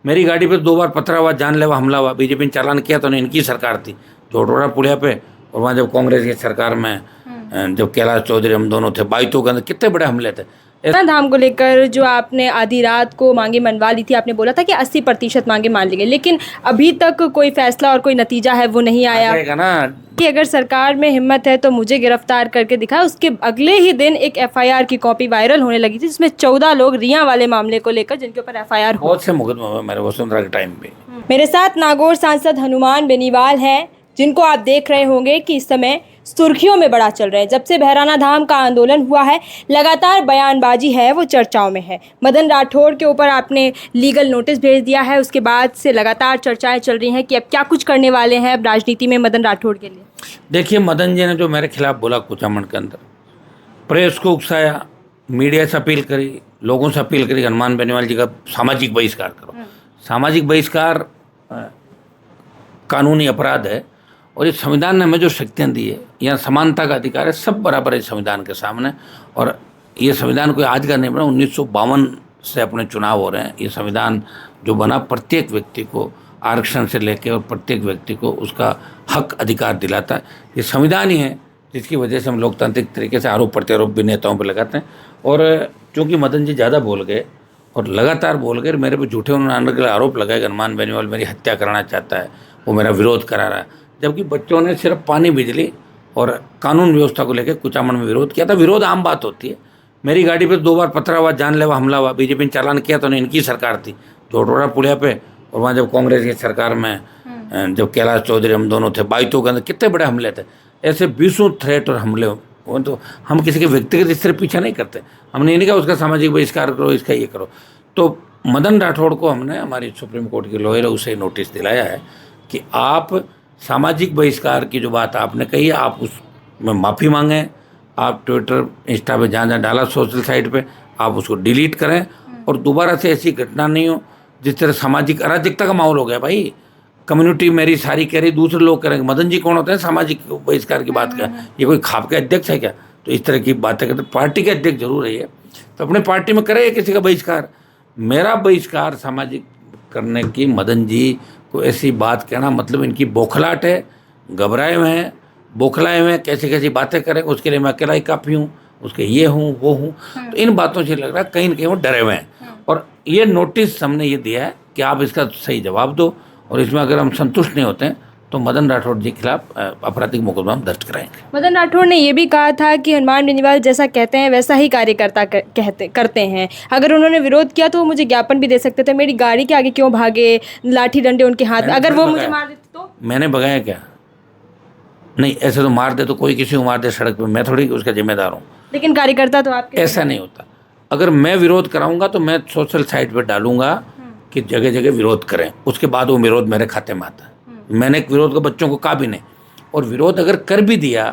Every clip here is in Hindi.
मेरी गाड़ी पे 2 बार पथरा हुआ, जानलेवा हमला हुआ, बीजेपी ने चालान किया तो नहीं, इनकी सरकार थी जोटोड़ा पुलिया पे। और वहाँ जब कांग्रेस की सरकार में जब कैलाश चौधरी हम दोनों थे, बाइतों के अंदर कितने बड़े हमले थे। धाम को लेकर जो आपने आधी रात को मांगे मनवा ली थी, आपने बोला था कि 80% मांगे मान ली गई, लेकिन अभी तक कोई फैसला और कोई नतीजा है वो नहीं आया ना कि अगर सरकार में हिम्मत है तो मुझे गिरफ्तार करके दिखाए। उसके अगले ही दिन एक एफआईआर की कॉपी वायरल होने लगी थी, जिसमें 14 लोग रिया वाले मामले को लेकर जिनके ऊपर एफआईआर हो। बहुत से मुकदमे हुए मेरे वसुंधरा के टाइम पे। मेरे साथ नागौर सांसद हनुमान बेनीवाल हैं, जिनको आप देख रहे होंगे कि इस समय सुर्खियों में बड़ा चल रहे हैं। जब से भैराना धाम का आंदोलन हुआ है, लगातार बयानबाजी है वो चर्चाओं में है। मदन राठौड़ के ऊपर आपने लीगल नोटिस भेज दिया है, उसके बाद से लगातार चर्चाएं चल रही हैं कि अब क्या कुछ करने वाले हैं अब राजनीति में मदन राठौड़ के लिए। देखिए, मदन जी ने जो मेरे खिलाफ बोला कुचामन के अंदर, प्रेस को उकसाया, मीडिया से अपील करी, लोगों से अपील करी, हनुमान बेनीवाल जी का सामाजिक बहिष्कार करो। सामाजिक बहिष्कार कानूनी अपराध है और ये संविधान ने हमें जो शक्तियाँ दी है, यहाँ समानता का अधिकार है, सब बराबर है संविधान के सामने। और ये संविधान कोई आज का नहीं बना, 1952 से अपने चुनाव हो रहे हैं। ये संविधान जो बना प्रत्येक व्यक्ति को आरक्षण से लेकर और प्रत्येक व्यक्ति को उसका हक अधिकार दिलाता है। ये संविधान ही है जिसकी वजह से हम लोकतांत्रिक तरीके से आरोप प्रत्यारोप भी नेताओं पर लगाते हैं। और चूँकि मदन जी ज़्यादा बोल गए और लगातार बोल गए, मेरे पे झूठे उन्होंने आरोप लगाए कि हनुमान बेनीवाल मेरी हत्या कराना चाहता है, वो मेरा विरोध करा रहा है, जबकि बच्चों ने सिर्फ पानी, बिजली और कानून व्यवस्था को लेकर कुचामन में विरोध किया था। विरोध आम बात होती है। मेरी गाड़ी पे 2 बार पथरा हुआ, जानलेवा हमला हुआ, बीजेपी ने चालान किया तो नहीं, इनकी सरकार थी जोटोड़ा पुलिया पे। और वहाँ जब कांग्रेस की सरकार में जब कैलाश चौधरी हम दोनों थे, बाइतों के अंदर कितने बड़े हमले थे। ऐसे 20 थ्रेट और हमले हो तो हम किसी के व्यक्तिगत इस तरह पीछा नहीं करते। हमने ये नहीं कहा उसका सामाजिक बहिष्कार करो, इसका ये करो। तो मदन राठौड़ को हमने हमारी सुप्रीम कोर्ट की लॉयर है उसे नोटिस दिलाया है कि आप सामाजिक बहिष्कार की जो बात आपने कही है, आप उसमें माफ़ी मांगें। आप ट्विटर, इंस्टा पे जहाँ जहाँ डाला सोशल साइट पे, आप उसको डिलीट करें और दोबारा से ऐसी घटना नहीं हो जिस तरह सामाजिक अराजकता का माहौल हो गया। भाई, कम्युनिटी मेरी सारी कह रही, दूसरे लोग करेंगे। मदन जी कौन होते हैं सामाजिक बहिष्कार की बात का? ये कोई खाप के अध्यक्ष है क्या? तो इस तरह की बातें करते। पार्टी के अध्यक्ष जरूर है ये, तो अपने पार्टी में करे किसी का बहिष्कार। मेरा बहिष्कार सामाजिक करने की मदन जी को ऐसी बात कहना मतलब इनकी बौखलाहट है, घबराए हुए हैं, बौखलाए हुए हैं, कैसी कैसी बातें करें, उसके लिए मैं अकेला ही काफ़ी हूँ, उसके ये हूँ वो हूँ। तो इन बातों से लग रहा है कहीं ना कहीं वो डरे हुए हैं। और ये नोटिस हमने ये दिया है कि आप इसका सही जवाब दो, और इसमें अगर हम संतुष्ट नहीं होते हैं तो मदन राठौड़ जी के खिलाफ आपराधिक मुकदमा हम दर्ज कराएंगे। मदन राठौड़ ने यह भी कहा था कि हनुमान बेनीवाल जैसा कहते हैं वैसा ही कार्यकर्ता करते हैं। अगर उन्होंने विरोध किया तो वो मुझे ज्ञापन भी दे सकते थे। मेरी गाड़ी के आगे क्यों भागे, लाठी डंडे उनके हाथ में, अगर वो मुझे मार देते तो? मैंने भगाया क्या? नहीं, ऐसे तो मार दे तो कोई किसी को मार दे सड़क पे, मैं थोड़ी उसका जिम्मेदार हूँ। लेकिन कार्यकर्ता तो आपके। ऐसा नहीं होता। अगर मैं विरोध कराऊंगा तो मैं सोशल साइट पर डालूंगा कि जगह जगह विरोध करें, उसके बाद वो विरोध मेरे खाते में आता है। मैंने विरोध को बच्चों को कहा भी नहीं। और विरोध अगर कर भी दिया,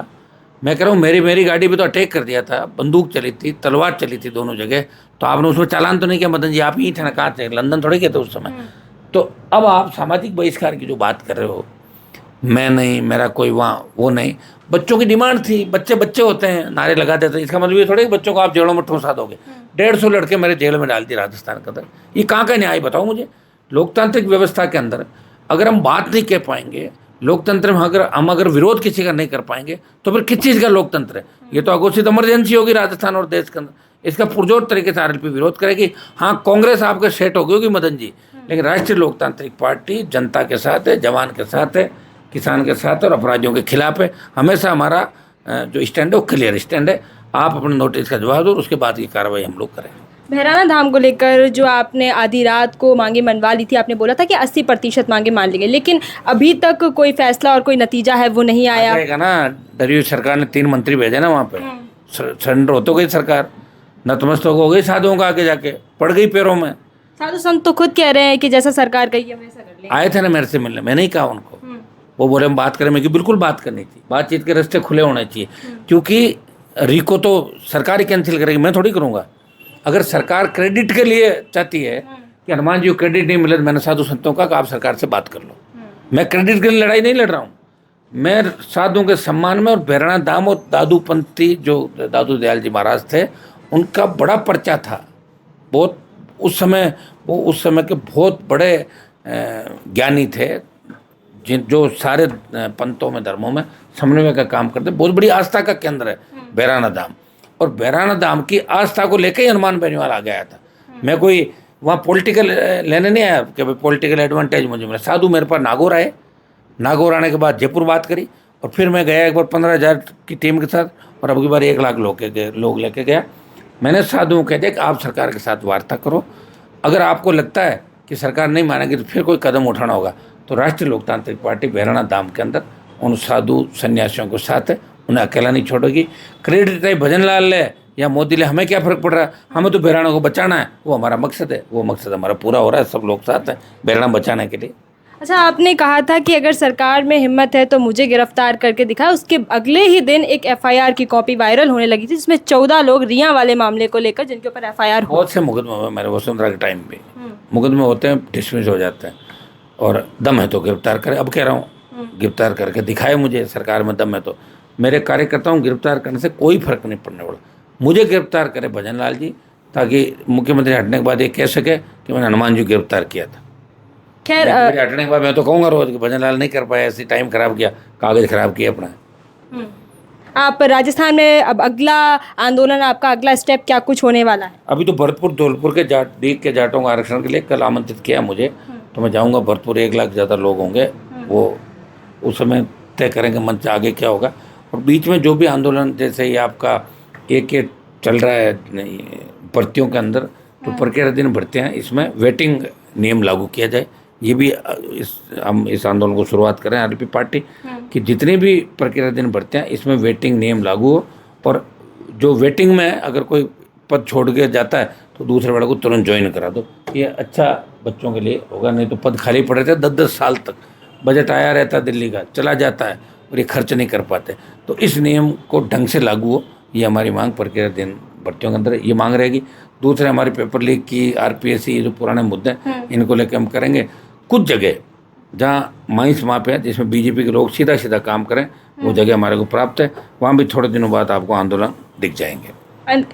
मैं कह रहा हूँ मेरी गाड़ी पे तो अटैक कर दिया था, बंदूक चली थी, तलवार चली थी दोनों जगह, तो आपने उसमें चालान तो नहीं किया मदन जी? आप ही थे ना, कहाँ थे? लंदन थोड़े गए थे उस समय। तो अब आप सामाजिक बहिष्कार की जो बात कर रहे हो, मैं नहीं, मेरा कोई वहाँ वो नहीं। बच्चों की डिमांड थी, बच्चे होते हैं, नारे लगा देते हैं, इसका मतलब ये थोड़े कि बच्चों को आप जेलों में ठूंसा दोगे। 150 लड़के मेरे जेल में डाल दिए राजस्थान के अंदर। ये कहाँ का न्याय बताओ मुझे? लोकतांत्रिक व्यवस्था के अंदर अगर हम बात नहीं कह पाएंगे, लोकतंत्र में अगर विरोध किसी का नहीं कर पाएंगे तो फिर किस चीज़ का लोकतंत्र है? ये तो अघोषित इमरजेंसी होगी राजस्थान और देश के अंदर। इसका पुरजोर तरीके से आरएलपी विरोध करेगी। हाँ, कांग्रेस आपके सेट हो गई होगी मदन जी, लेकिन राष्ट्रीय लोकतांत्रिक पार्टी जनता के साथ है, जवान के साथ है, किसान के साथ है और अपराधियों के खिलाफ है। हमेशा हमारा जो स्टैंड है वो क्लियर स्टैंड है। आप अपने नोटिस का जवाब दो, उसके बाद की कार्रवाई हम लोग करेंगे। भैराना धाम को लेकर जो आपने आधी रात को मांगे मनवा ली थी, आपने बोला था कि 80% मांगे मान ली गई, लेकिन अभी तक कोई फैसला और कोई नतीजा है वो नहीं आया ना। डरी सरकार ने 3 मंत्री भेजे ना वहाँ पे, सरेंडर होते गई सरकार, नतमस्तक हो गई साधुओं का, आगे जाके पड़ गई पैरों में। साधु संत तो खुद कह रहे हैं कि जैसा सरकार कही है वैसा कर लेंगे। आए थे ना मेरे से मिलने, मैं नहीं कहा उनको। वो बोले हम बात करें, मैं कि बिल्कुल बात करनी थी, बातचीत के रास्ते खुले होने चाहिए, क्योंकि रिको तो सरकार ही कैंसिल करेगी, मैं थोड़ी करूँगा। अगर सरकार क्रेडिट के लिए चाहती है कि हनुमान जी को क्रेडिट नहीं मिले, तो मैंने साधु संतों का आप सरकार से बात कर लो। मैं क्रेडिट के लिए लड़ाई नहीं लड़ रहा हूँ, मैं साधुओं के सम्मान में। और भैराना धाम और दादूपंथी जो दादू दयाल जी महाराज थे, उनका बड़ा पर्चा था, बहुत उस समय वो उस समय के बहुत बड़े ज्ञानी थे, जो सारे पंथों में धर्मों में समन्वय का काम करते, बहुत बड़ी आस्था का केंद्र है बैराना धाम। और बैराना धाम की आस्था को लेकर ही हनुमान बेनीवाल आ गया था। मैं कोई वहाँ पॉलिटिकल लेने नहीं आया कि भाई पॉलिटिकल एडवांटेज मुझे मिला। साधु मेरे पास नागौर आए, नागौर आने के बाद जयपुर बात करी, और फिर मैं गया एक बार 15,000 की टीम के साथ, और अब की बार 1 लाख लोग लेके गया। मैंने साधुओं कह दिया कि आप सरकार के साथ वार्ता करो, अगर आपको लगता है कि सरकार नहीं मानेगी तो फिर कोई कदम उठाना होगा। तो राष्ट्रीय लोकतांत्रिक पार्टी बैराना धाम के अंदर उन साधु सन्यासियों के साथ है, उन्हें अकेला नहीं छोड़ेगी। क्रेडिट चाहे भजन लाल ले या मोदी ले, हमें क्या फ़र्क पड़ रहा है, हमें तो बैराना को बचाना है, वो हमारा मकसद है, वो मकसद हमारा पूरा हो रहा है। सब लोग साथ हैं बैराना बचाने के लिए। अच्छा, आपने कहा था कि अगर सरकार में हिम्मत है तो मुझे गिरफ्तार करके दिखाए। उसके अगले ही दिन एक एफआईआर की कॉपी वायरल होने लगी थी, जिसमें 14 लोग रिया वाले मामले को लेकर जिनके ऊपर एफआईआर हो। बहुत से मुकदमे हुए मेरे वसुंधरा के टाइम पे, मुकदमे होते हैं, डिसमिस हो जाते हैं, और दम है तो गिरफ्तार करे। अब कह रहा हूँ गिरफ्तार करके दिखाए मुझे, सरकार में दम है तो। मेरे कार्यकर्ताओं को गिरफ्तार करने से कोई फर्क नहीं पड़ने वाला, मुझे गिरफ्तार करे भजन लाल जी, ताकि मुख्यमंत्री हटने के बाद ये कह सके कि मैंने हनुमान जी गिरफ्तार किया था। खैर, मेरे हटने के बाद मैं तो कहूँगा रोज कि भजन लाल नहीं कर पाया, ऐसे टाइम खराब किया, कागज खराब किया अपना। आप राजस्थान में अब अगला आंदोलन, आपका अगला स्टेप क्या कुछ होने वाला है? अभी तो भरतपुर धौलपुर के दीग के जाटों का आरक्षण के लिए कल आमंत्रित किया मुझे, तो मैं जाऊंगा। भरतपुर 1 लाख ज़्यादा लोग होंगे, वो उस समय तय करेंगे मंच आगे क्या होगा। और बीच में जो भी आंदोलन, जैसे ये आपका एक चल रहा है भर्तियों के अंदर, तो प्रक्रियाधीन भर्तियाँ, इसमें वेटिंग नियम लागू किया जाए। ये भी हम इस आंदोलन को शुरुआत करें आरएलपी पार्टी कि जितनी भी प्रक्रियाधीन भर्तियाँ, इसमें वेटिंग नियम लागू हो, और जो वेटिंग में अगर कोई पद छोड़ के जाता है तो दूसरे वाले को तुरंत ज्वाइन करा दो। ये अच्छा बच्चों के लिए होगा, नहीं तो पद खाली पड़े थे 10-10 साल तक, बजट आया रहता है दिल्ली का, चला जाता है और ये खर्च नहीं कर पाते। तो इस नियम को ढंग से लागू हो, ये हमारी मांग प्रक्रियाधीन भर्तियों के अंदर ये मांग रहेगी। दूसरे हमारी पेपर लीक की, आरपीएससी, ये जो पुराने मुद्दे हैं, इनको लेकर हम करेंगे। कुछ जगह जहाँ माइंस माप है, जिसमें बीजेपी के लोग सीधा सीधा काम करें, वो जगह हमारे को प्राप्त है, वहाँ भी थोड़े दिनों बाद आपको आंदोलन दिख जाएंगे।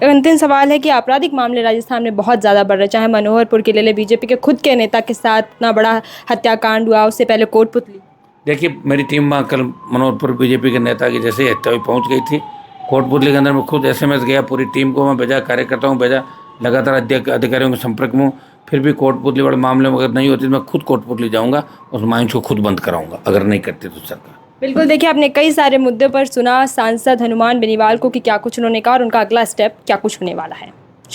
अंतिम सवाल है कि आपराधिक मामले राजस्थान में बहुत ज़्यादा बढ़ रहे, चाहे मनोहरपुर के ले ले, बीजेपी के खुद के नेता के साथ इतना बड़ा हत्याकांड हुआ, उससे पहले कोटपुतली। देखिए, मेरी टीम वहाँ कल मनोहरपुर बीजेपी के नेता की जैसे हत्या हुई पहुँच गई थी। कोटपुतली के अंदर मैं खुद SMS गया, पूरी टीम को मैं भेजा, कार्यकर्ताओं को भेजा, लगातार अधिकारियों के संपर्क में हूँ। फिर भी कोटपुतली वाले मामले में अगर नहीं होती तो मैं खुद कोटपुतली जाऊँगा, उस माइंस को खुद बंद कराऊँगा, अगर नहीं करती तो सरकार। बिल्कुल, देखिए, आपने कई सारे मुद्दों पर सुना सांसद हनुमान बेनीवाल को कि क्या कुछ उन्होंने कहा और उनका अगला स्टेप क्या कुछ होने वाला है।